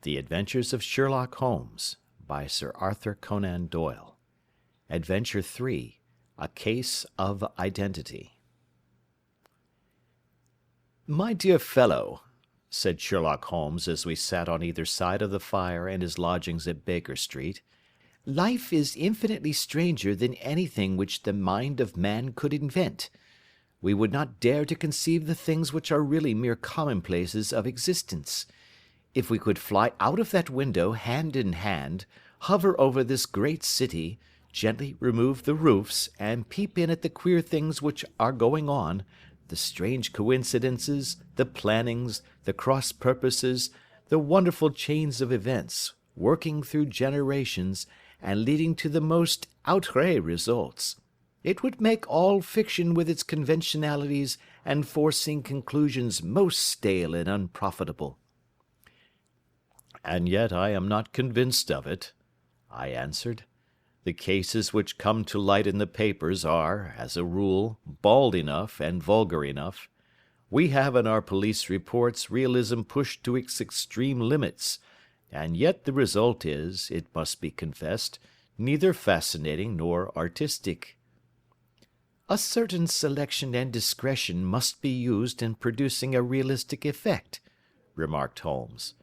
The Adventures of Sherlock Holmes, by Sir Arthur Conan Doyle. Adventure 3, A Case of Identity. "My dear fellow," said Sherlock Holmes as we sat on either side of the fire in his lodgings at Baker Street, "life is infinitely stranger than anything which the mind of man could invent. We would not dare to conceive the things which are really mere commonplaces of existence. If we could fly out of that window hand in hand, hover over this great city, gently remove the roofs, and peep in at the queer things which are going on, the strange coincidences, the plannings, the cross purposes, the wonderful chains of events, working through generations, and leading to the most outré results, it would make all fiction with its conventionalities and foreseen conclusions most stale and unprofitable." "And yet I am not convinced of it," I answered. "The cases which come to light in the papers are, as a rule, bald enough and vulgar enough. We have in our police reports realism pushed to its extreme limits, and yet the result is, it must be confessed, neither fascinating nor artistic." "A certain selection and discretion must be used in producing a realistic effect," remarked Holmes.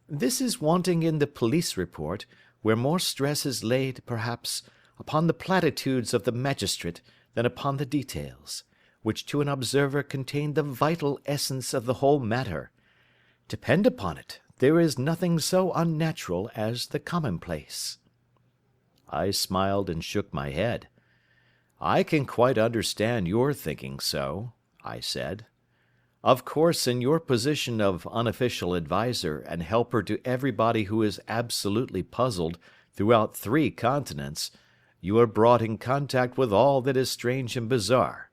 "This is wanting in the police report, where more stress is laid, perhaps, upon the platitudes of the magistrate than upon the details, which to an observer contain the vital essence of the whole matter. Depend upon it, there is nothing so unnatural as the commonplace." I smiled and shook my head. "I can quite understand your thinking so," I said. "Of course, in your position of unofficial adviser and helper to everybody who is absolutely puzzled throughout 3 continents, you are brought in contact with all that is strange and bizarre.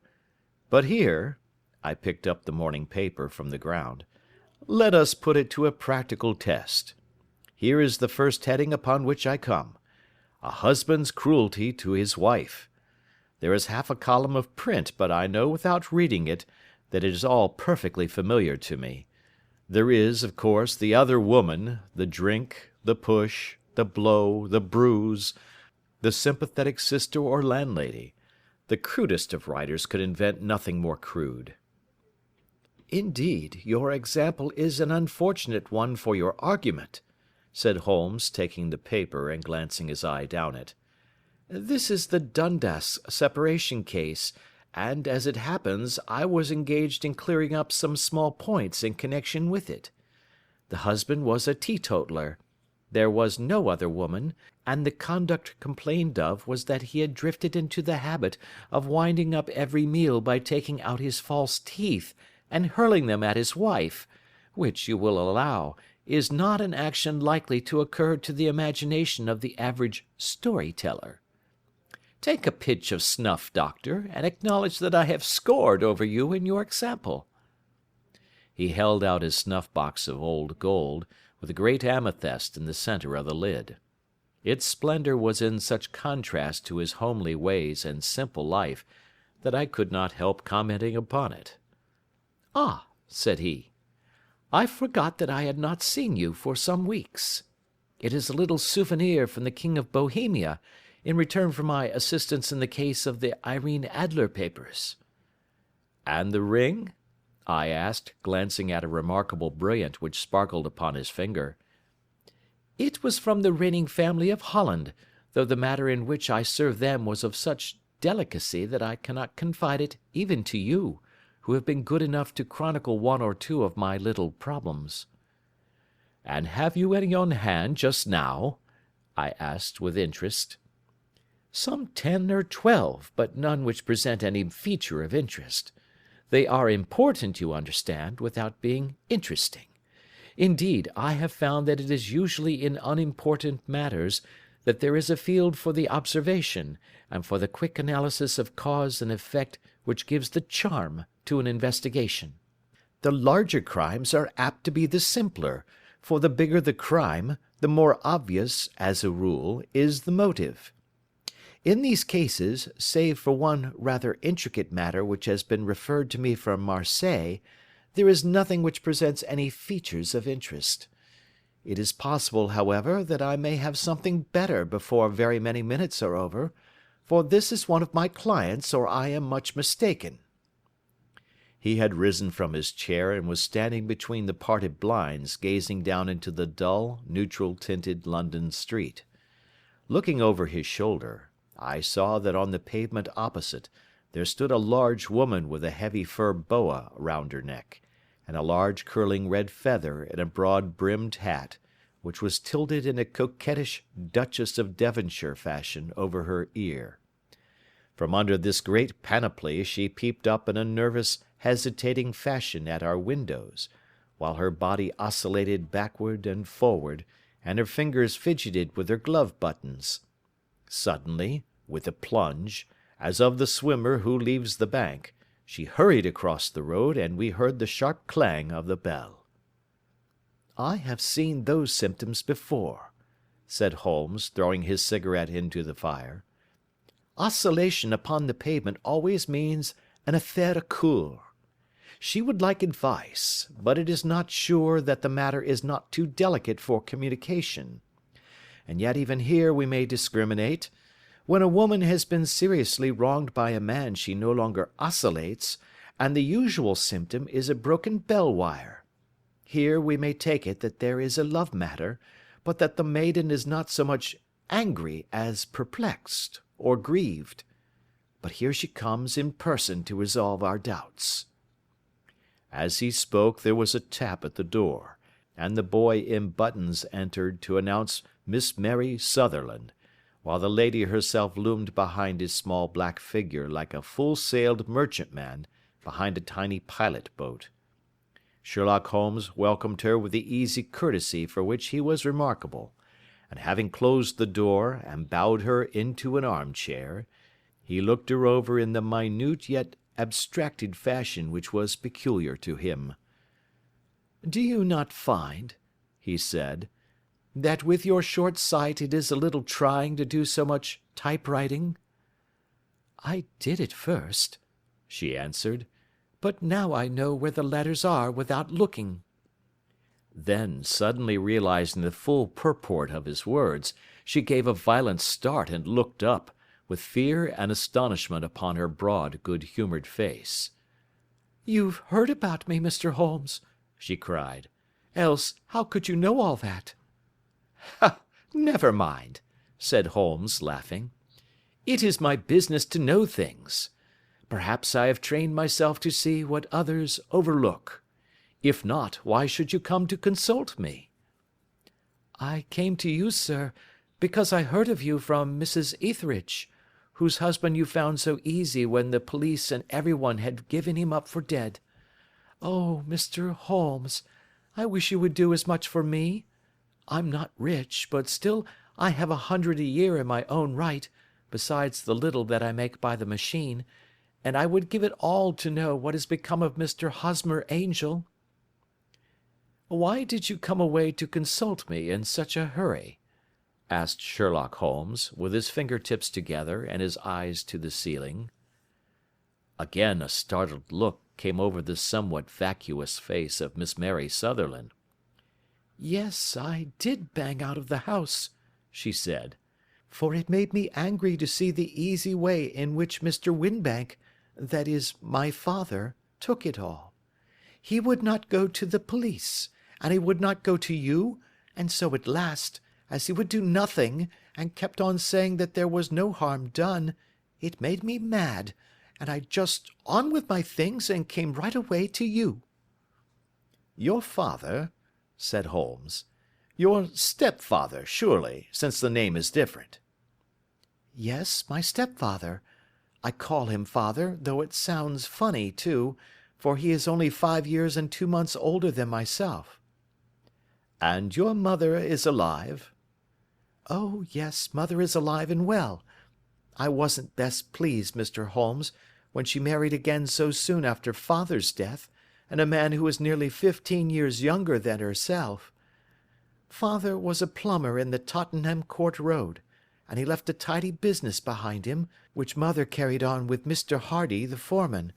But here," I picked up the morning paper from the ground, "let us put it to a practical test. Here is the first heading upon which I come: A husband's cruelty to his wife. There is half a column of print, but I know without reading it that it is all perfectly familiar to me. There is, of course, the other woman, the drink, the push, the blow, the bruise, the sympathetic sister or landlady. The crudest of writers could invent nothing more crude." "Indeed, your example is an unfortunate one for your argument," said Holmes, taking the paper and glancing his eye down it. "This is the Dundas separation case, and, as it happens, I was engaged in clearing up some small points in connection with it. The husband was a teetotaler. There was no other woman, and the conduct complained of was that he had drifted into the habit of winding up every meal by taking out his false teeth and hurling them at his wife, which, you will allow, is not an action likely to occur to the imagination of the average story-teller. Take a pinch of snuff, doctor, and acknowledge that I have scored over you in your example." He held out his snuff-box of old gold, with a great amethyst in the centre of the lid. Its splendour was in such contrast to his homely ways and simple life that I could not help commenting upon it. "Ah," said he, "I forgot that I had not seen you for some weeks. It is a little souvenir from the King of Bohemia, in return for my assistance in the case of the Irene Adler papers." "And the ring?" I asked, glancing at a remarkable brilliant which sparkled upon his finger. "It was from the reigning family of Holland, though the matter in which I served them was of such delicacy that I cannot confide it even to you, who have been good enough to chronicle 1 or 2 of my little problems." "And have you any on hand just now?" I asked with interest. "Some 10 or 12, but none which present any feature of interest. They are important, you understand, without being interesting. Indeed, I have found that it is usually in unimportant matters that there is a field for the observation, and for the quick analysis of cause and effect which gives the charm to an investigation. The larger crimes are apt to be the simpler, for the bigger the crime, the more obvious, as a rule, is the motive. In these cases, save for one rather intricate matter which has been referred to me from Marseilles, there is nothing which presents any features of interest. It is possible, however, that I may have something better before very many minutes are over, for this is one of my clients, or I am much mistaken." He had risen from his chair and was standing between the parted blinds, gazing down into the dull, neutral-tinted London street. Looking over his shoulder, I saw that on the pavement opposite there stood a large woman with a heavy fur boa round her neck, and a large curling red feather in a broad-brimmed hat, which was tilted in a coquettish Duchess of Devonshire fashion over her ear. From under this great panoply she peeped up in a nervous, hesitating fashion at our windows, while her body oscillated backward and forward, and her fingers fidgeted with her glove buttons. Suddenly, with a plunge, as of the swimmer who leaves the bank, she hurried across the road, and we heard the sharp clang of the bell. "I have seen those symptoms before," said Holmes, throwing his cigarette into the fire. "Oscillation upon the pavement always means an affaire à coeur. She would like advice, but it is not sure that the matter is not too delicate for communication. And yet even here we may discriminate. When a woman has been seriously wronged by a man she no longer oscillates, and the usual symptom is a broken bell wire. Here we may take it that there is a love matter, but that the maiden is not so much angry as perplexed or grieved. But here she comes in person to resolve our doubts." As he spoke there was a tap at the door, and the boy in buttons entered to announce Miss Mary Sutherland, while the lady herself loomed behind his small black figure like a full-sailed merchantman behind a tiny pilot-boat. Sherlock Holmes welcomed her with the easy courtesy for which he was remarkable, and having closed the door and bowed her into an armchair, he looked her over in the minute yet abstracted fashion which was peculiar to him. "Do you not find," he said, "that with your short sight it is a little trying to do so much typewriting?" "I did at first," she answered, "but now I know where the letters are without looking." Then, suddenly realizing the full purport of his words, she gave a violent start and looked up, with fear and astonishment upon her broad, good-humoured face. "You've heard about me, Mr. Holmes," she cried. "Else how could you know all that?" "Ha! Never mind," said Holmes, laughing. "It is my business to know things. Perhaps I have trained myself to see what others overlook. If not, why should you come to consult me?" "I came to you, sir, because I heard of you from Mrs. Etheridge, whose husband you found so easy when the police and everyone had given him up for dead. Oh, Mr. Holmes, I wish you would do as much for me. I'm not rich, but still I have 100 a year in my own right, besides the little that I make by the machine, and I would give it all to know what has become of Mr. Hosmer Angel." "Why did you come away to consult me in such a hurry?" asked Sherlock Holmes, with his fingertips together and his eyes to the ceiling. Again a startled look came over the somewhat vacuous face of Miss Mary Sutherland. "Yes, I did bang out of the house," she said, "for it made me angry to see the easy way in which Mr. Winbank, that is, my father, took it all. He would not go to the police, and he would not go to you, and so at last, as he would do nothing, and kept on saying that there was no harm done, it made me mad, and I just on with my things and came right away to you." "Your father?" said Holmes. "Your stepfather, surely, since the name is different." "Yes, my stepfather. I call him father, though it sounds funny, too, for he is only 5 years and 2 months older than myself." "And your mother is alive?" "Oh, yes, mother is alive and well. I wasn't best pleased, Mr. Holmes, when she married again so soon after father's death, and a man who was nearly 15 years younger than herself. Father was a plumber in the Tottenham Court Road, and he left a tidy business behind him, which mother carried on with Mr. Hardy, the foreman,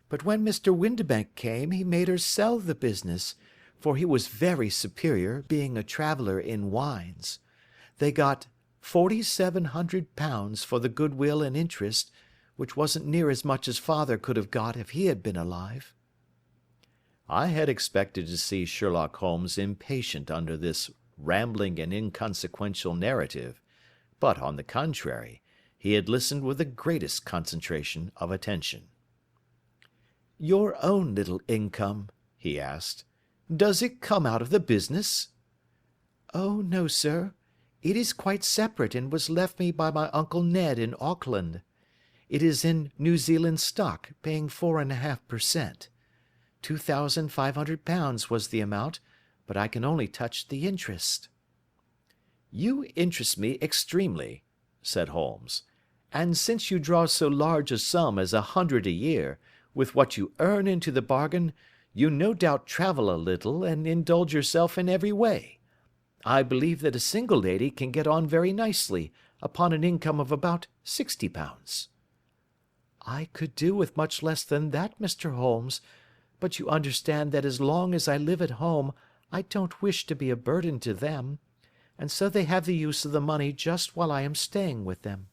but when Mr. Windibank came he made her sell the business, for he was very superior, being a traveller in wines. They got £4,700 for the goodwill and interest, which wasn't near as much as father could have got if he had been alive." I had expected to see Sherlock Holmes impatient under this rambling and inconsequential narrative, but, on the contrary, he had listened with the greatest concentration of attention. "Your own little income," he asked, "does it come out of the business?" "Oh, no, sir. It is quite separate and was left me by my Uncle Ned in Auckland. It is in New Zealand stock, paying 4.5%. £2,500 was the amount, but I can only touch the interest." "You interest me extremely," said Holmes, "and since you draw so large a sum as 100 a year, with what you earn into the bargain, you no doubt travel a little and indulge yourself in every way. I believe that a single lady can get on very nicely upon an income of about £60. "I could do with much less than that, Mr. Holmes, but you understand that as long as I live at home I don't wish to be a burden to them, and so they have the use of the money just while I am staying with them.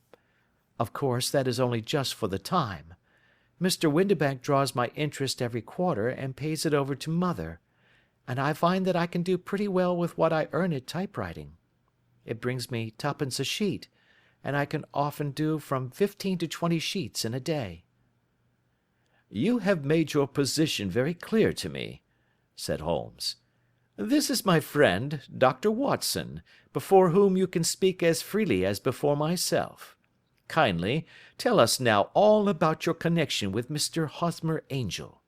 Of course, that is only just for the time. Mr. Windibank draws my interest every quarter and pays it over to mother, and I find that I can do pretty well with what I earn at typewriting. It brings me twopence a sheet, and I can often do from 15 to 20 sheets in a day." "You have made your position very clear to me," said Holmes. "This is my friend, Dr. Watson, before whom you can speak as freely as before myself. Kindly tell us now all about your connection with Mr. Hosmer Angel."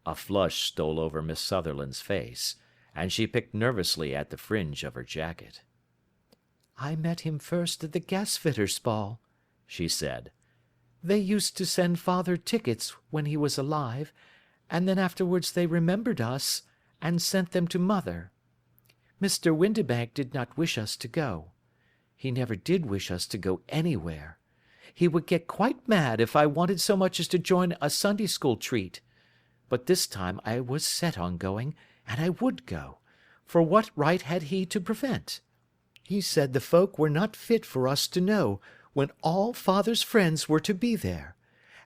A flush stole over Miss Sutherland's face, and she picked nervously at the fringe of her jacket. "I met him first at the gasfitters' ball," she said. "They used to send father tickets when he was alive, and then afterwards they remembered us, and sent them to mother. Mr. Windibank did not wish us to go. He never did wish us to go anywhere. He would get quite mad if I wanted so much as to join a Sunday school treat. But this time I was set on going, and I would go, for what right had he to prevent? He said the folk were not fit for us to know, when all father's friends were to be there,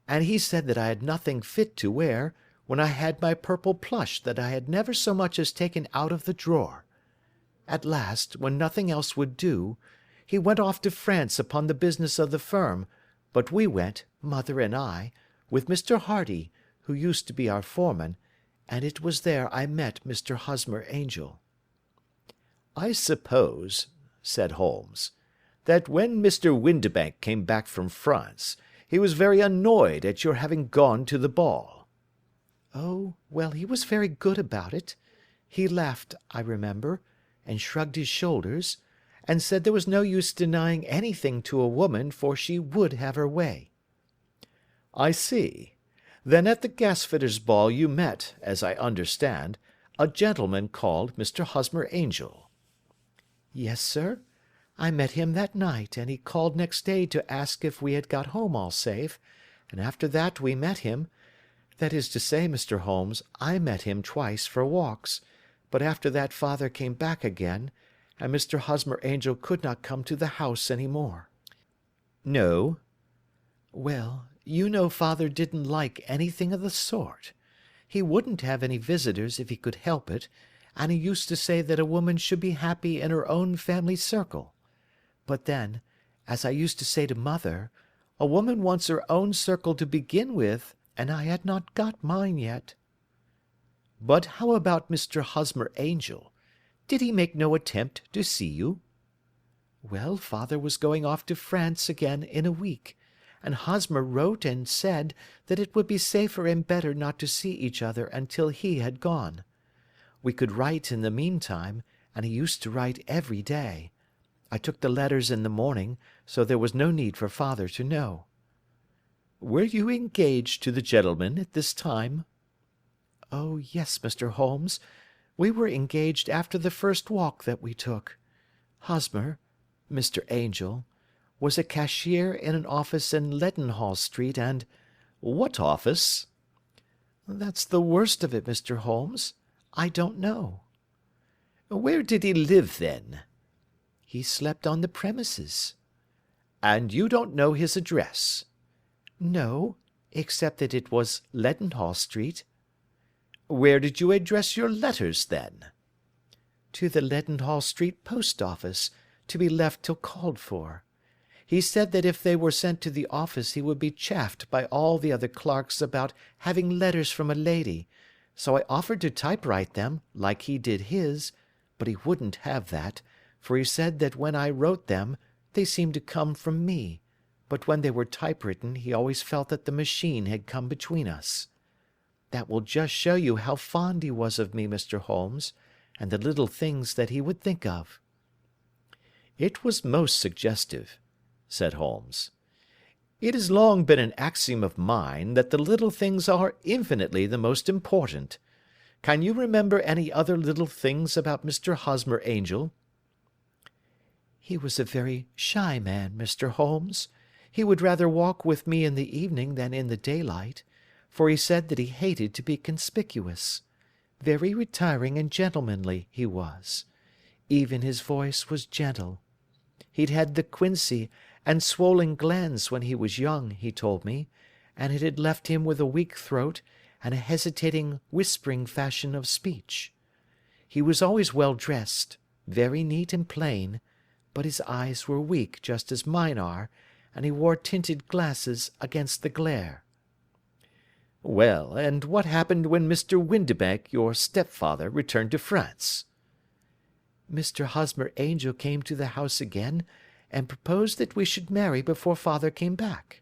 and he said that I had nothing fit to wear, when I had my purple plush that I had never so much as taken out of the drawer. At last, when nothing else would do, he went off to France upon the business of the firm, but we went, mother and I, with Mr. Hardy, who used to be our foreman, and it was there I met Mr. Hosmer Angel." "I suppose," said Holmes, "that when Mr. Windibank came back from France, he was very annoyed at your having gone to the ball." "Oh, well, he was very good about it. He laughed, I remember, and shrugged his shoulders, and said there was no use denying anything to a woman, for she would have her way." "I see. Then at the gasfitters' ball you met, as I understand, a gentleman called Mr. Hosmer Angel." "Yes, sir. I met him that night, and he called next day to ask if we had got home all safe, and after that we met him. That is to say, Mr. Holmes, I met him twice for walks, but after that father came back again, and Mr. Hosmer Angel could not come to the house any more." "No." "Well, you know father didn't like anything of the sort. He wouldn't have any visitors if he could help it, and he used to say that a woman should be happy in her own family circle. But then, as I used to say to mother, a woman wants her own circle to begin with, and I had not got mine yet." "But how about Mr. Hosmer Angel? Did he make no attempt to see you?" "Well, father was going off to France again in a week, and Hosmer wrote and said that it would be safer and better not to see each other until he had gone. We could write in the meantime, and he used to write every day. I took the letters in the morning, so there was no need for father to know." "Were you engaged to the gentleman at this time?" "Oh, yes, Mr. Holmes. We were engaged after the first walk that we took. Hosmer, Mr. Angel, was a cashier in an office in Leadenhall Street, and—" "What office?" "That's the worst of it, Mr. Holmes. I don't know. Where did he live, then? He slept on the premises. And you don't know his address? No, except that it was Leadenhall Street. Where did you address your letters, then? To the Leadenhall Street post office, to be left till called for. He said that if they were sent to the office he would be chaffed by all the other clerks about having letters from a lady, so I offered to typewrite them, like he did his, but he wouldn't have that, for he said that when I wrote them they seemed to come from me, but when they were typewritten he always felt that the machine had come between us. That will just show you how fond he was of me, Mr. Holmes, and the little things that he would think of." "It was most suggestive," said Holmes. "It has long been an axiom of mine that the little things are infinitely the most important. Can you remember any other little things about Mr. Hosmer Angel?" "He was a very shy man, Mr. Holmes. He would rather walk with me in the evening than in the daylight, for he said that he hated to be conspicuous. Very retiring and gentlemanly he was. Even his voice was gentle. He'd had the quinsy and swollen glands when he was young, he told me, and it had left him with a weak throat and a hesitating, whispering fashion of speech. He was always well dressed, very neat and plain, but his eyes were weak just as mine are, and he wore tinted glasses against the glare." "Well, and what happened when Mr. Windibank, your stepfather, returned to France?" "Mr. Hosmer Angel came to the house again, and proposed that we should marry before father came back.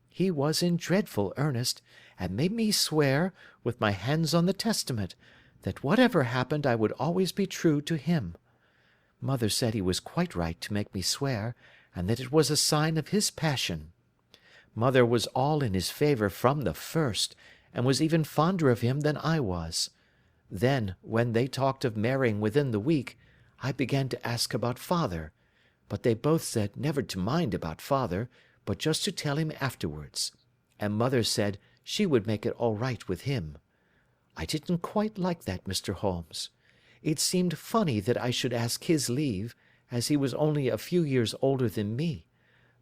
He was in dreadful earnest, and made me swear, with my hands on the testament, that whatever happened I would always be true to him. Mother said he was quite right to make me swear, and that it was a sign of his passion. Mother was all in his favour from the first, and was even fonder of him than I was. Then, when they talked of marrying within the week, I began to ask about father, but they both said never to mind about father, but just to tell him afterwards, and mother said she would make it all right with him. I didn't quite like that, Mr. Holmes. It seemed funny that I should ask his leave, as he was only a few years older than me,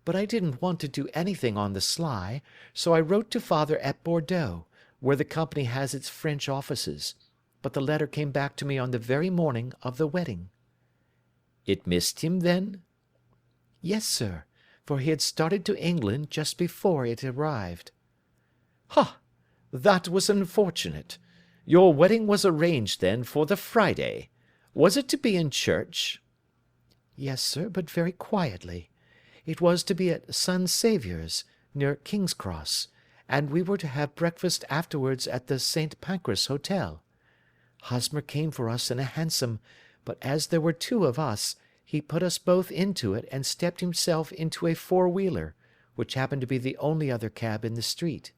but I didn't want to do anything on the sly, so I wrote to father at Bordeaux, where the company has its French offices, but the letter came back to me on the very morning of the wedding." "It missed him, then?" "Yes, sir, for he had started to England just before it arrived." "Ha! That was unfortunate. Your wedding was arranged, then, for the Friday. Was it to be in church?" "Yes, sir, but very quietly. It was to be at St. Saviour's, near King's Cross, and we were to have breakfast afterwards at the St. Pancras Hotel. Hosmer came for us in a hansom, but as there were two of us, he put us both into it and stepped himself into a four-wheeler, which happened to be the only other cab in the street.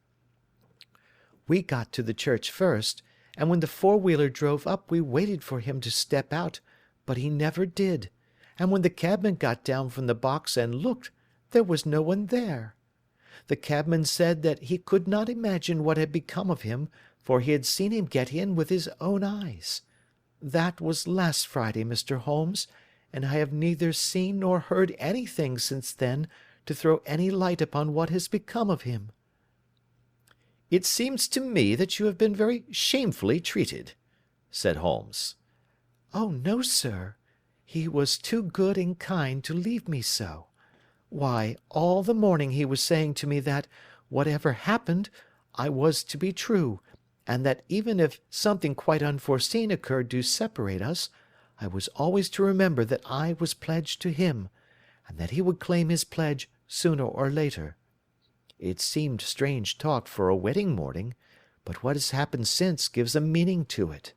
We got to the church first, and when the four-wheeler drove up we waited for him to step out, but he never did, and when the cabman got down from the box and looked, there was no one there. The cabman said that he could not imagine what had become of him, for he had seen him get in with his own eyes. That was last Friday, Mr. Holmes, and I have neither seen nor heard anything since then to throw any light upon what has become of him." "It seems to me that you have been very shamefully treated," said Holmes. "Oh, no, sir. He was too good and kind to leave me so. Why, all the morning he was saying to me that, whatever happened, I was to be true, and that even if something quite unforeseen occurred to separate us, I was always to remember that I was pledged to him, and that he would claim his pledge sooner or later. It seemed strange talk for a wedding morning, but what has happened since gives a meaning to it."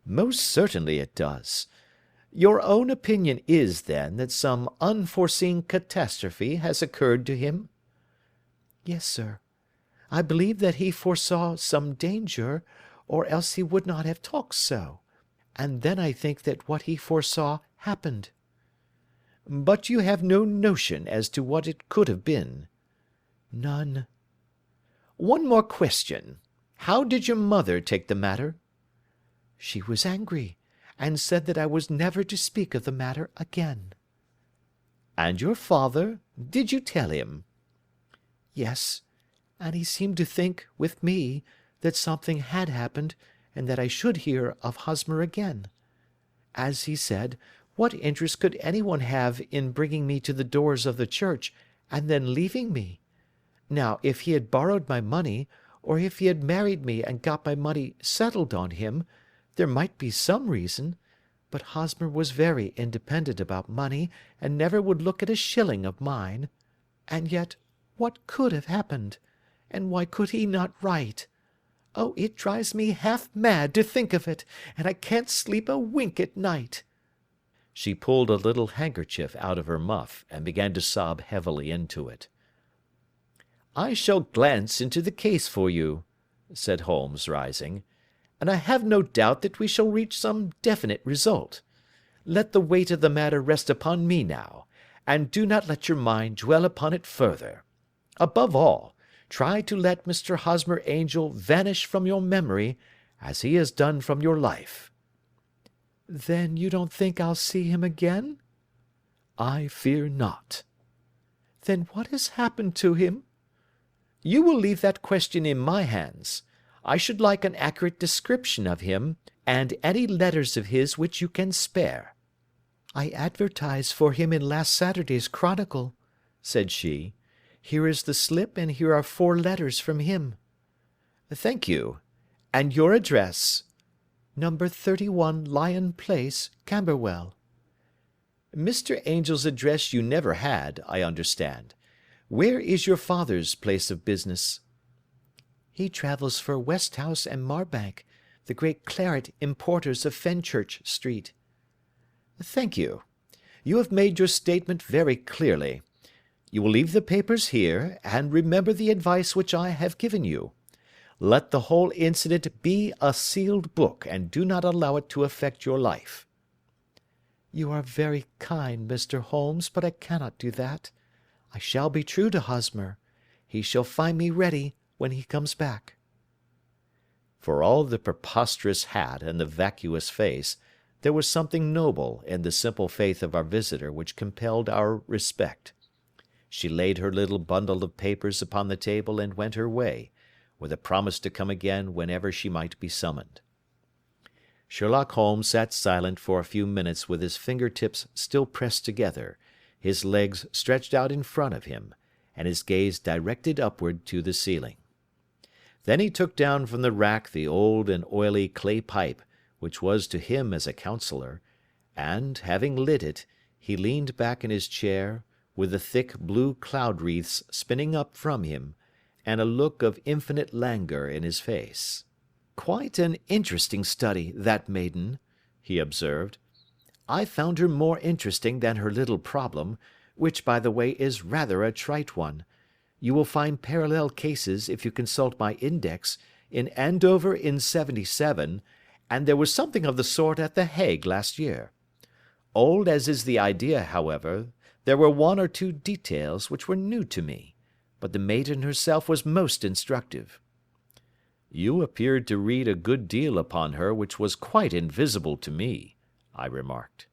"Most certainly it does. Your own opinion is, then, that some unforeseen catastrophe has occurred to him?" "Yes, sir. I believe that he foresaw some danger, or else he would not have talked so, and then I think that what he foresaw happened." "But you have no notion as to what it could have been?" "None." "One more question. How did your mother take the matter?" She was angry, and said that I was never to speak of the matter again. And your father? Did you tell him? Yes, and he seemed to think, with me, that something had happened, and that I should hear of Hosmer again. As he said, what interest could anyone have in bringing me to the doors of the church, and then leaving me? Now, if he had borrowed my money, or if he had married me and got my money settled on him, there might be some reason, but Hosmer was very independent about money, and never would look at a shilling of mine. And yet, what could have happened? And why could he not write? Oh, it drives me half mad to think of it, and I can't sleep a wink at night." She pulled a little handkerchief out of her muff, and began to sob heavily into it. "I shall glance into the case for you," said Holmes, rising, "and I have no doubt that we shall reach some definite result. Let the weight of the matter rest upon me now, and do not let your mind dwell upon it further. Above all, try to let Mr. Hosmer Angel vanish from your memory, as he has done from your life." "Then you don't think I'll see him again?" "I fear not." "Then what has happened to him?" "You will leave that question in my hands. I should like an accurate description of him, and any letters of his which you can spare." "I advertised for him in last Saturday's Chronicle," said she. "Here is the slip, and here are 4 letters from him." "Thank you. And your address?" "Number 31 Lion Place, Camberwell." "Mr. Angel's address you never had, I understand. Where is your father's place of business?" "He travels for Westhouse and Marbank, the great claret importers of Fenchurch Street." "Thank you. You have made your statement very clearly. You will leave the papers here, and remember the advice which I have given you. Let the whole incident be a sealed book, and do not allow it to affect your life." "You are very kind, Mr. Holmes, but I cannot do that. I shall be true to Hosmer. He shall find me ready when he comes back." For all the preposterous hat and the vacuous face, there was something noble in the simple faith of our visitor which compelled our respect. She laid her little bundle of papers upon the table and went her way, with a promise to come again whenever she might be summoned. Sherlock Holmes sat silent for a few minutes with his finger-tips still pressed together, his legs stretched out in front of him, and his gaze directed upward to the ceiling. Then he took down from the rack the old and oily clay pipe, which was to him as a counsellor, and, having lit it, he leaned back in his chair, with the thick blue cloud-wreaths spinning up from him, and a look of infinite languor in his face. "Quite an interesting study, that maiden," he observed. "I found her more interesting than her little problem, which, by the way, is rather a trite one. You will find parallel cases, if you consult my index, in Andover in '77, and there was something of the sort at The Hague last year. Old as is the idea, however, there were 1 or 2 details which were new to me, but the maiden herself was most instructive." "You appeared to read a good deal upon her which was quite invisible to me," I remarked.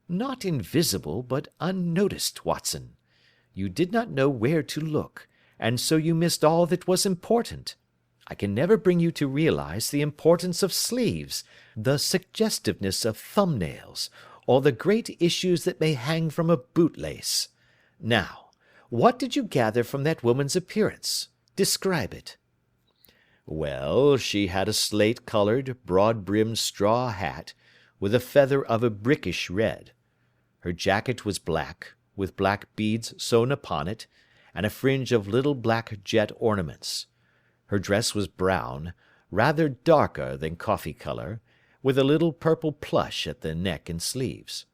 "Not invisible, but unnoticed, Watson. You did not know where to look, and so you missed all that was important. I can never bring you to realize the importance of sleeves, the suggestiveness of thumbnails, or the great issues that may hang from a bootlace. Now, what did you gather from that woman's appearance? Describe it." "Well, she had a slate-coloured, broad-brimmed straw hat, with a feather of a brickish red. Her jacket was black, with black beads sewn upon it, and a fringe of little black jet ornaments. Her dress was brown, rather darker than coffee colour, with a little purple plush at the neck and sleeves.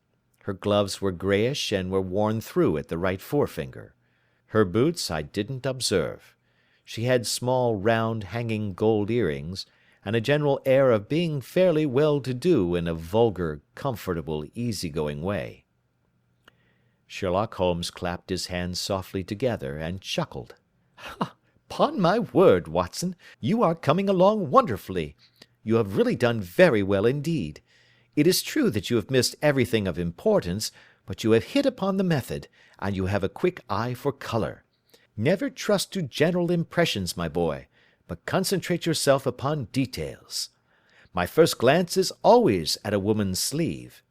Her gloves were greyish and were worn through at the right forefinger. Her boots I didn't observe. She had small, round, hanging gold earrings, and a general air of being fairly well-to-do in a vulgar, comfortable, easy-going way." Sherlock Holmes clapped his hands softly together and chuckled. "'Pon my word, Watson, you are coming along wonderfully. You have really done very well indeed. It is true that you have missed everything of importance, but you have hit upon the method, and you have a quick eye for colour. Never trust to general impressions, my boy, but concentrate yourself upon details. My first glance is always at a woman's sleeve.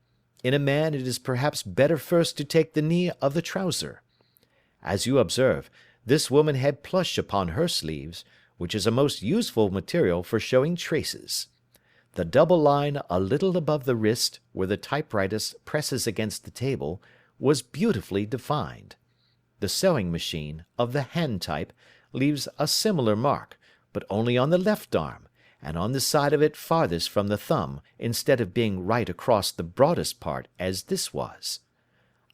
In a man it is perhaps better first to take the knee of the trouser. As you observe, this woman had plush upon her sleeves, which is a most useful material for showing traces. The double line a little above the wrist, where the typewriter presses against the table, was beautifully defined. The sewing machine, of the hand type, leaves a similar mark, but only on the left arm, and on the side of it farthest from the thumb, instead of being right across the broadest part, as this was.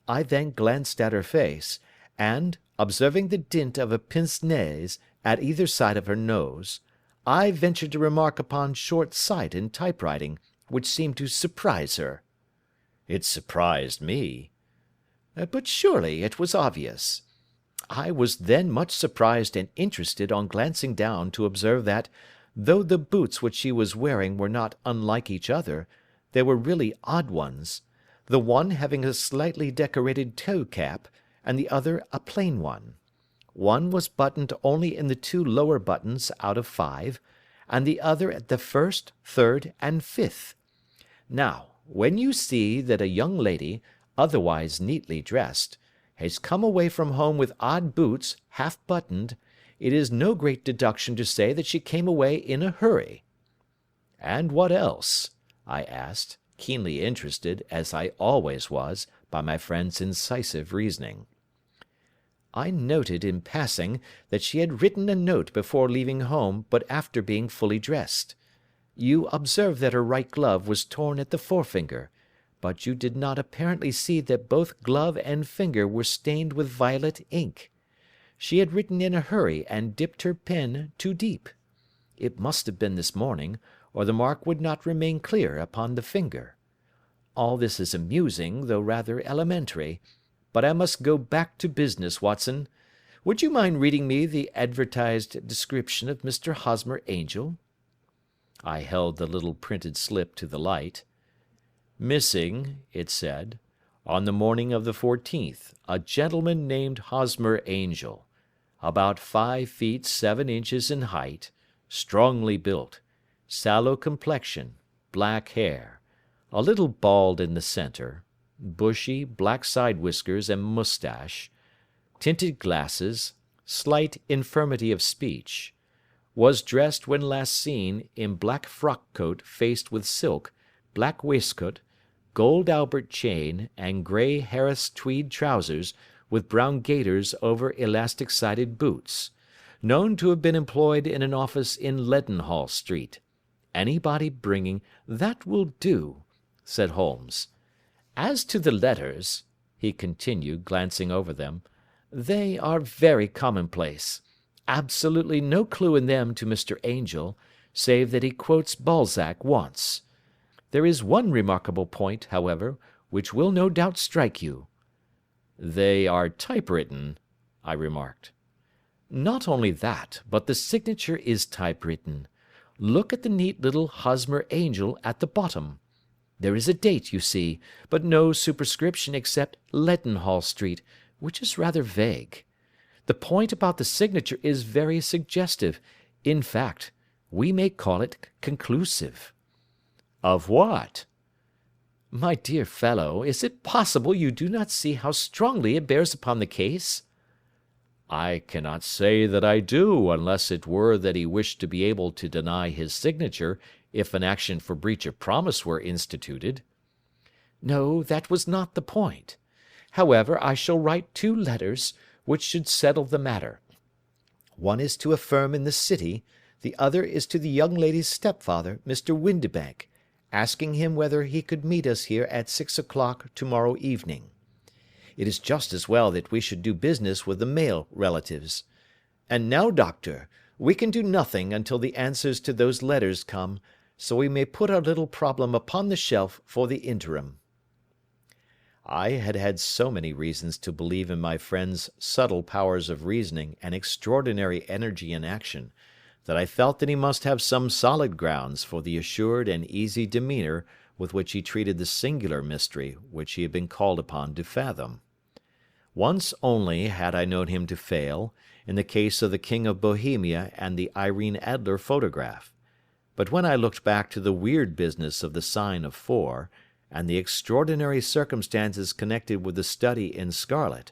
I then glanced at her face, and, observing the dint of a pince-nez at either side of her nose, I ventured to remark upon short sight in typewriting, which seemed to surprise her. It surprised me. But surely it was obvious. I was then much surprised and interested on glancing down to observe that, though the boots which she was wearing were not unlike each other, they were really odd ones, the one having a slightly decorated toe cap, and the other a plain one. One was buttoned only in the 2 lower buttons out of 5, and the other at the 1st, 3rd, and 5th. Now, when you see that a young lady, otherwise neatly dressed, has come away from home with odd boots, half buttoned, it is no great deduction to say that she came away in a hurry. And what else? I asked, keenly interested, as I always was, by my friend's incisive reasoning. I noted, in passing, that she had written a note before leaving home, but after being fully dressed. You observed that her right glove was torn at the forefinger, but you did not apparently see that both glove and finger were stained with violet ink. She had written in a hurry and dipped her pen too deep. It must have been this morning, or the mark would not remain clear upon the finger. All this is amusing, though rather elementary, but I must go back to business, Watson. Would you mind reading me the advertised description of Mr. Hosmer Angel? I held the little printed slip to the light. Missing, it said, on the morning of the 14th, a gentleman named Hosmer Angel, about 5 feet 7 inches in height, strongly built, sallow complexion, black hair, a little bald in the centre, bushy black side whiskers and moustache, tinted glasses, slight infirmity of speech, was dressed when last seen in black frock coat faced with silk, black waistcoat, gold Albert chain, and grey Harris tweed trousers, with brown gaiters over elastic-sided boots, known to have been employed in an office in Leadenhall Street. Anybody bringing— "That will do," said Holmes. "As to the letters," he continued, glancing over them, "they are very commonplace. Absolutely no clue in them to Mr. Angel, save that he quotes Balzac once. There is one remarkable point, however, which will no doubt strike you." "They are typewritten," I remarked. "Not only that, but the signature is typewritten. Look at the neat little Hosmer Angel at the bottom. There is a date, you see, but no superscription except Leadenhall Street, which is rather vague. The point about the signature is very suggestive. In fact, we may call it conclusive." "Of what?" "My dear fellow, is it possible you do not see how strongly it bears upon the case?" "I cannot say that I do, unless it were that he wished to be able to deny his signature if an action for breach of promise were instituted." "No, that was not the point. However, I shall write 2 letters, which should settle the matter. One is to a firm in the city, the other is to the young lady's stepfather, Mr. Windibank, asking him whether he could meet us here at 6 o'clock to-morrow evening. It is just as well that we should do business with the male relatives. And now, doctor, we can do nothing until the answers to those letters come, so we may put our little problem upon the shelf for the interim." I had had so many reasons to believe in my friend's subtle powers of reasoning and extraordinary energy in action, that I felt that he must have some solid grounds for the assured and easy demeanour with which he treated the singular mystery which he had been called upon to fathom. Once only had I known him to fail, in the case of the King of Bohemia and the Irene Adler photograph. But when I looked back to the weird business of the sign of 4, and the extraordinary circumstances connected with the study in scarlet,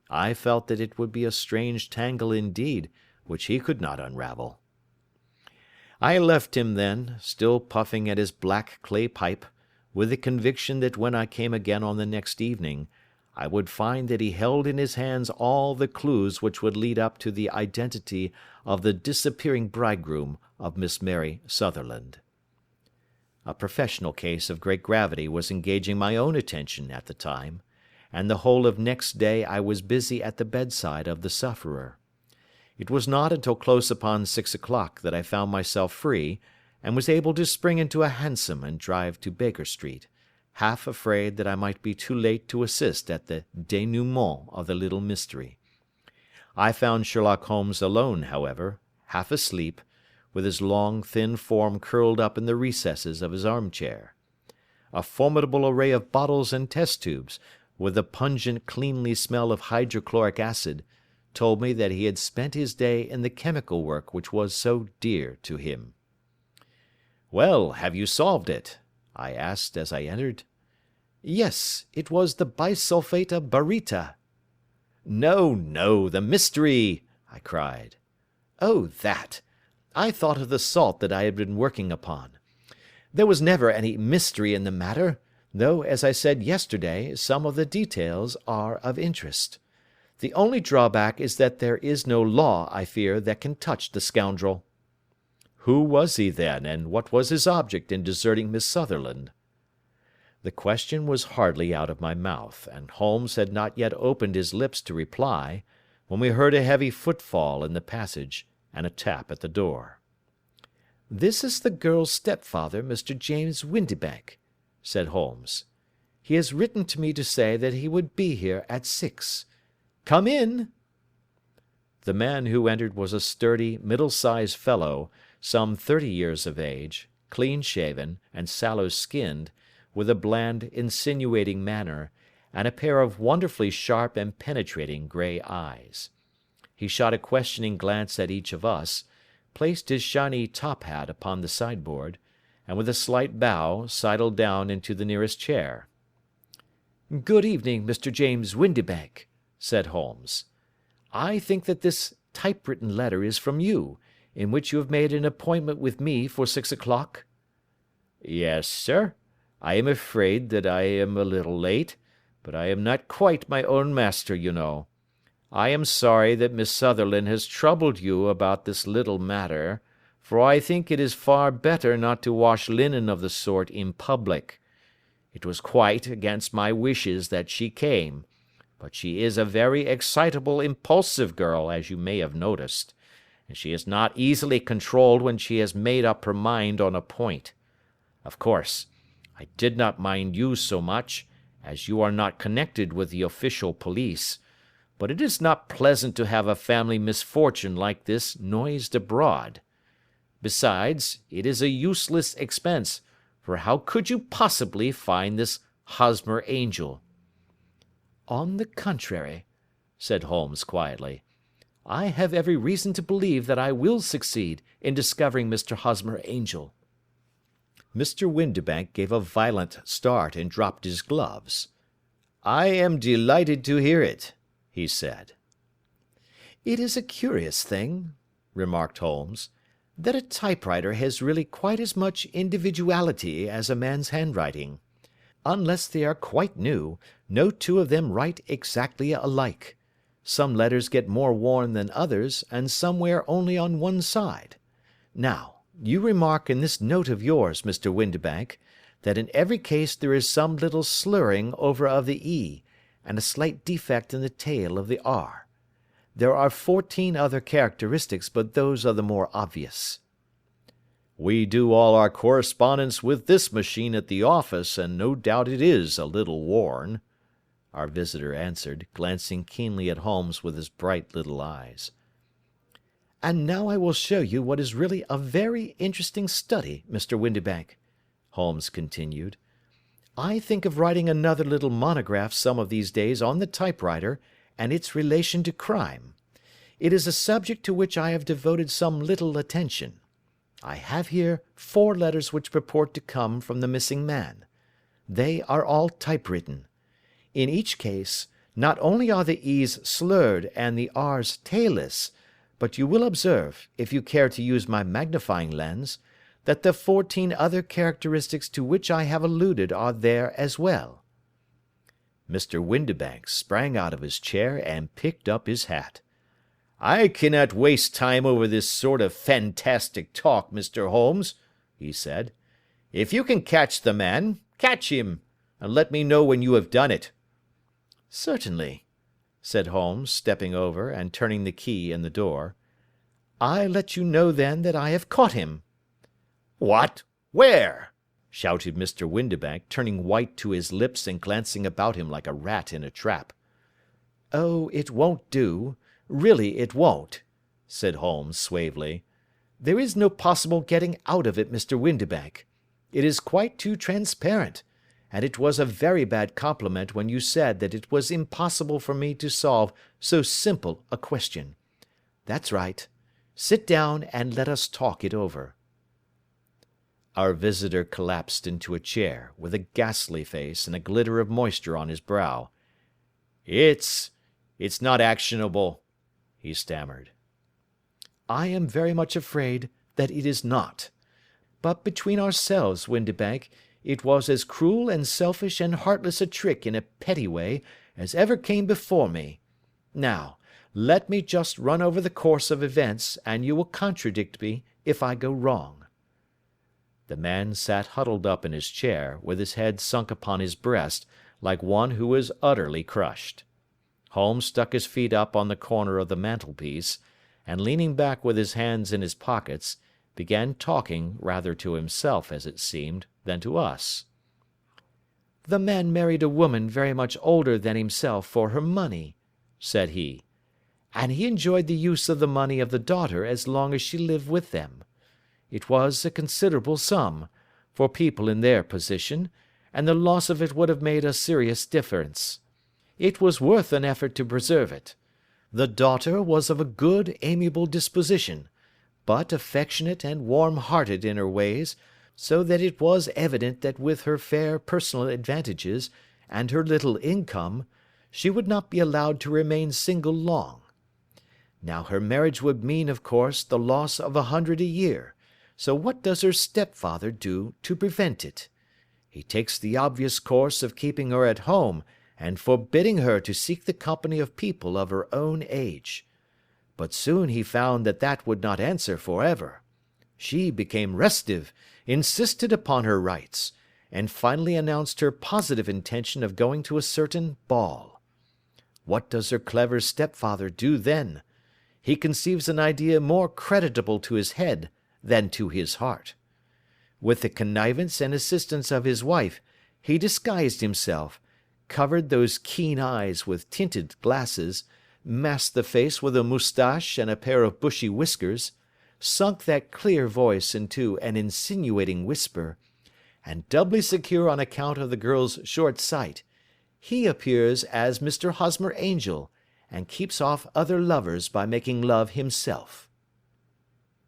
I felt that it would be a strange tangle indeed which he could not unravel. I left him then, still puffing at his black clay pipe, with the conviction that when I came again on the next evening, I would find that he held in his hands all the clues which would lead up to the identity of the disappearing bridegroom of Miss Mary Sutherland. A professional case of great gravity was engaging my own attention at the time, and the whole of next day I was busy at the bedside of the sufferer. It was not until close upon 6 o'clock that I found myself free, and was able to spring into a hansom and drive to Baker Street, half afraid that I might be too late to assist at the dénouement of the little mystery. I found Sherlock Holmes alone, however, half asleep, with his long, thin form curled up in the recesses of his armchair. A formidable array of bottles and test tubes, with the pungent, cleanly smell of hydrochloric acid, told me that he had spent his day in the chemical work which was so dear to him. "Well, have you solved it?" I asked as I entered. Yes, it was the bisulfate of baryta. "No, no, the mystery!" I cried. Oh, that! I thought of the salt that I had been working upon. There was never any mystery in the matter, though, as I said yesterday, some of the details are of interest. The only drawback is that there is no law, I fear, that can touch the scoundrel." "Who was he, then, and what was his object in deserting Miss Sutherland?" The question was hardly out of my mouth, and Holmes had not yet opened his lips to reply, when we heard a heavy footfall in the passage, and a tap at the door. "This is the girl's stepfather, Mr. James Windibank," said Holmes. "He has written to me to say that he would be here at 6. Come in." The man who entered was a sturdy, middle-sized fellow, some 30 years of age, clean-shaven, and sallow-skinned, with a bland, insinuating manner, and a pair of wonderfully sharp and penetrating grey eyes. He shot a questioning glance at each of us, placed his shiny top-hat upon the sideboard, and with a slight bow sidled down into the nearest chair. "Good evening, Mr. James Windibank," said Holmes. "I think that this typewritten letter is from you, in which you have made an appointment with me for 6 o'clock?" "Yes, sir. I am afraid that I am a little late, but I am not quite my own master, you know. I am sorry that Miss Sutherland has troubled you about this little matter, for I think it is far better not to wash linen of the sort in public. It was quite against my wishes that she came, but she is a very excitable, impulsive girl, as you may have noticed, and she is not easily controlled when she has made up her mind on a point. Of course, I did not mind you so much, as you are not connected with the official police, but it is not pleasant to have a family misfortune like this noised abroad. Besides, it is a useless expense, for how could you possibly find this Hosmer Angel?" "On the contrary," said Holmes quietly, "I have every reason to believe that I will succeed in discovering Mr. Hosmer Angel." Mr. Windibank gave a violent start and dropped his gloves. "I am delighted to hear it," he said. "It is a curious thing," remarked Holmes, "that a typewriter has really quite as much individuality as a man's handwriting. Unless they are quite new, no two of them write exactly alike. Some letters get more worn than others, and some wear only on one side. Now, you remark in this note of yours, Mr. Windibank, that in every case there is some little slurring over of the E, and a slight defect in the tail of the R. There are 14 other characteristics, but those are the more obvious." "We do all our correspondence with this machine at the office, and no doubt it is a little worn," our visitor answered, glancing keenly at Holmes with his bright little eyes. And now I will show you what is really a very interesting study, Mr. Windibank," Holmes continued. "I think of writing another little monograph some of these days on the typewriter and its relation to crime. It is a subject to which I have devoted some little attention. I have here 4 letters which purport to come from the missing man. They are all typewritten. In each case, not only are the E's slurred and the R's tailless, but you will observe, if you care to use my magnifying lens, that the 14 other characteristics to which I have alluded are there as well." Mr. Windibank sprang out of his chair and picked up his hat. "I cannot waste time over this sort of fantastic talk, Mr. Holmes," he said. "If you can catch the man, catch him, and let me know when you have done it." "Certainly," said Holmes, stepping over and turning the key in the door. "I let you know then that I have caught him." "What? Where?" shouted Mr. Windibank, turning white to his lips and glancing about him like a rat in a trap. "Oh, it won't do. Really it won't," said Holmes suavely. "There is no possible getting out of it, Mr. Windibank. It is quite too transparent, and it was a very bad compliment when you said that it was impossible for me to solve so simple a question. That's right. Sit down and let us talk it over." Our visitor collapsed into a chair, with a ghastly face and a glitter of moisture on his brow. It's not actionable," he stammered. "I am very much afraid that it is not. But between ourselves, Windibank, it was as cruel and selfish and heartless a trick in a petty way as ever came before me. Now, let me just run over the course of events, and you will contradict me if I go wrong." The man sat huddled up in his chair, with his head sunk upon his breast, like one who is utterly crushed. Holmes stuck his feet up on the corner of the mantelpiece, and leaning back with his hands in his pockets, began talking, rather to himself, as it seemed, than to us. "The man married a woman very much older than himself for her money," said he, "and he enjoyed the use of the money of the daughter as long as she lived with them. It was a considerable sum, for people in their position, and the loss of it would have made a serious difference. It was worth an effort to preserve it. The daughter was of a good, amiable disposition, but affectionate and warm-hearted in her ways, so that it was evident that with her fair personal advantages, and her little income, she would not be allowed to remain single long. Now her marriage would mean, of course, the loss of 100 a year, so what does her stepfather do to prevent it? He takes the obvious course of keeping her at home and forbidding her to seek the company of people of her own age. But soon he found that that would not answer for ever. She became restive, insisted upon her rights, and finally announced her positive intention of going to a certain ball. What does her clever stepfather do then? He conceives an idea more creditable to his head than to his heart. With the connivance and assistance of his wife, he disguised himself, covered those keen eyes with tinted glasses, masked the face with a moustache and a pair of bushy whiskers, sunk that clear voice into an insinuating whisper, and doubly secure on account of the girl's short sight, he appears as Mr. Hosmer Angel, and keeps off other lovers by making love himself."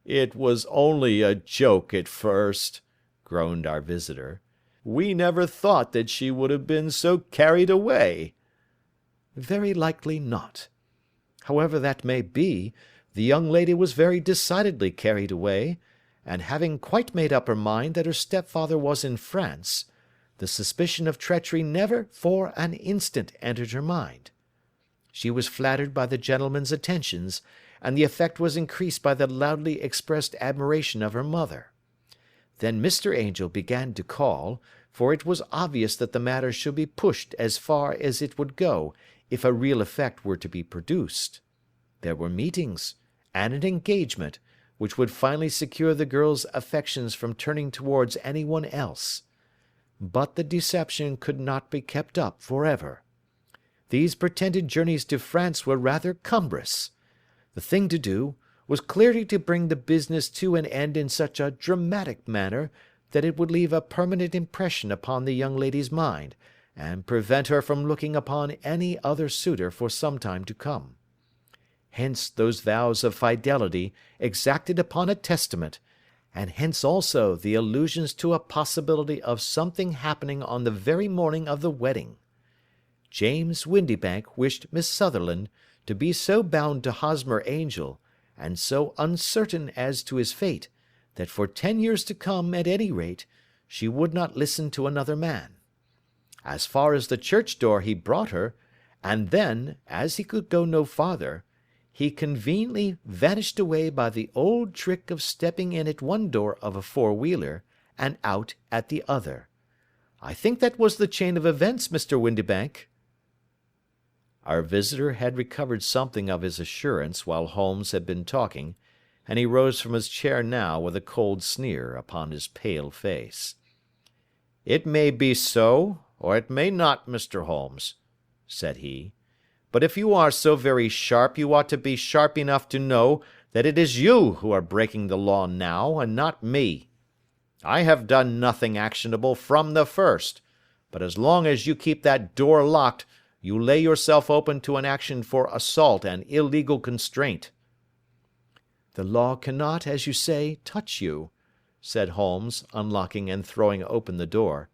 "It was only a joke at first," groaned our visitor. "We never thought that she would have been so carried away." "Very likely not. However that may be, the young lady was very decidedly carried away, and having quite made up her mind that her stepfather was in France, the suspicion of treachery never for an instant entered her mind. She was flattered by the gentleman's attentions, and the effect was increased by the loudly expressed admiration of her mother. Then Mr. Angel began to call, for it was obvious that the matter should be pushed as far as it would go if a real effect were to be produced. There were meetings, and an engagement, which would finally secure the girl's affections from turning towards any one else. But the deception could not be kept up for ever. These pretended journeys to France were rather cumbrous. The thing to do was clearly to bring the business to an end in such a dramatic manner that it would leave a permanent impression upon the young lady's mind, and prevent her from looking upon any other suitor for some time to come. Hence those vows of fidelity exacted upon a testament, and hence also the allusions to a possibility of something happening on the very morning of the wedding. James Windibank wished Miss Sutherland to be so bound to Hosmer Angel, and so uncertain as to his fate, that for 10 years to come, at any rate, she would not listen to another man. As far as the church door he brought her, and then, as he could go no farther, he conveniently vanished away by the old trick of stepping in at one door of a four-wheeler, and out at the other. I think that was the chain of events, Mr. Windibank." Our visitor had recovered something of his assurance while Holmes had been talking, and he rose from his chair now with a cold sneer upon his pale face. "It may be so, or it may not, Mr. Holmes," said he. "But if you are so very sharp, you ought to be sharp enough to know that it is you who are breaking the law now, and not me. I have done nothing actionable from the first, but as long as you keep that door locked, you lay yourself open to an action for assault and illegal constraint." "The law cannot, as you say, touch you," said Holmes, unlocking and throwing open the door.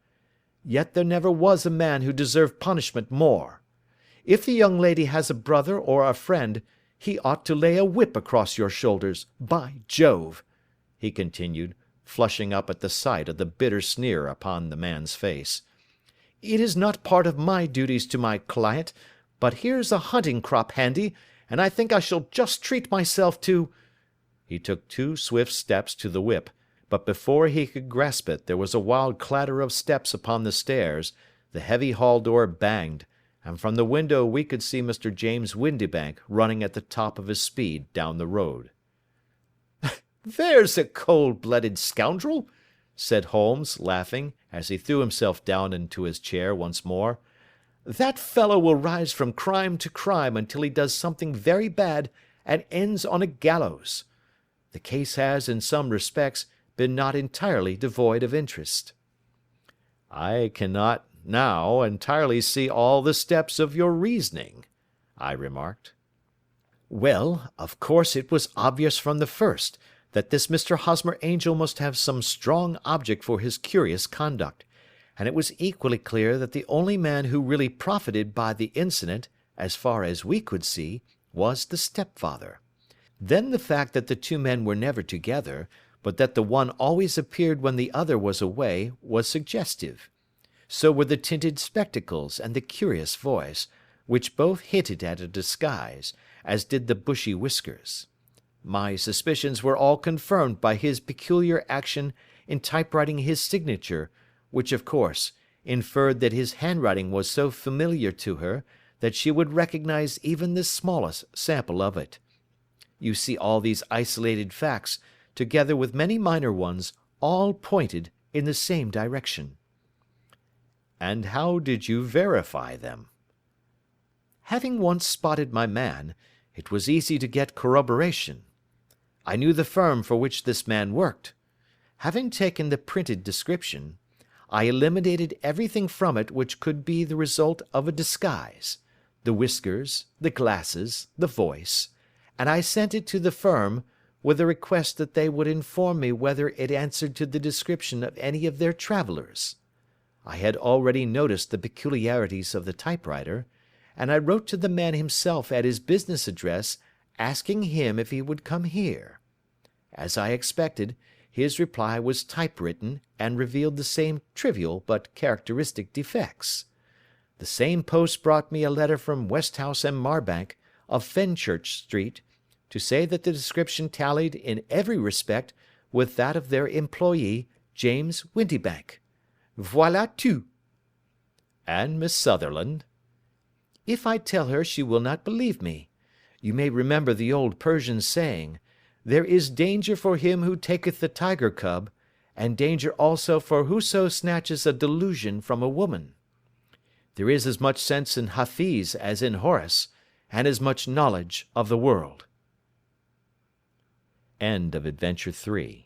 "Yet there never was a man who deserved punishment more. If the young lady has a brother or a friend, he ought to lay a whip across your shoulders, by Jove," he continued, flushing up at the sight of the bitter sneer upon the man's face. "It is not part of my duties to my client, but here's a hunting crop handy, and I think I shall just treat myself to—" He took 2 swift steps to the whip, but before he could grasp it there was a wild clatter of steps upon the stairs, the heavy hall door banged, and from the window we could see Mr. James Windibank running at the top of his speed down the road. "There's a cold-blooded scoundrel," said Holmes, laughing, as he threw himself down into his chair once more. "That fellow will rise from crime to crime until he does something very bad and ends on a gallows. The case has, in some respects, been not entirely devoid of interest." "I cannot now entirely see all the steps of your reasoning," I remarked. "Well, of course it was obvious from the first that this Mr. Hosmer Angel must have some strong object for his curious conduct, and it was equally clear that the only man who really profited by the incident, as far as we could see, was the stepfather. Then the fact that the 2 men were never together, but that the one always appeared when the other was away, was suggestive. So were the tinted spectacles and the curious voice, which both hinted at a disguise, as did the bushy whiskers. My suspicions were all confirmed by his peculiar action in typewriting his signature, which, of course, inferred that his handwriting was so familiar to her that she would recognize even the smallest sample of it. You see, all these isolated facts, together with many minor ones, all pointed in the same direction." "And how did you verify them?" "Having once spotted my man, it was easy to get corroboration. I knew the firm for which this man worked. Having taken the printed description, I eliminated everything from it which could be the result of a disguise, the whiskers, the glasses, the voice, and I sent it to the firm, with a request that they would inform me whether it answered to the description of any of their travellers. I had already noticed the peculiarities of the typewriter, and I wrote to the man himself at his business address, asking him if he would come here. As I expected, his reply was typewritten, and revealed the same trivial but characteristic defects. The same post brought me a letter from Westhouse and Marbank, of Fenchurch Street, to say that the description tallied in every respect with that of their employee, James Windibank. Voilà tout." "And Miss Sutherland?" "If I tell her she will not believe me. You may remember the old Persian saying, 'There is danger for him who taketh the tiger cub, and danger also for whoso snatches a delusion from a woman.' There is as much sense in Hafiz as in Horace, and as much knowledge of the world." End of Adventure 3.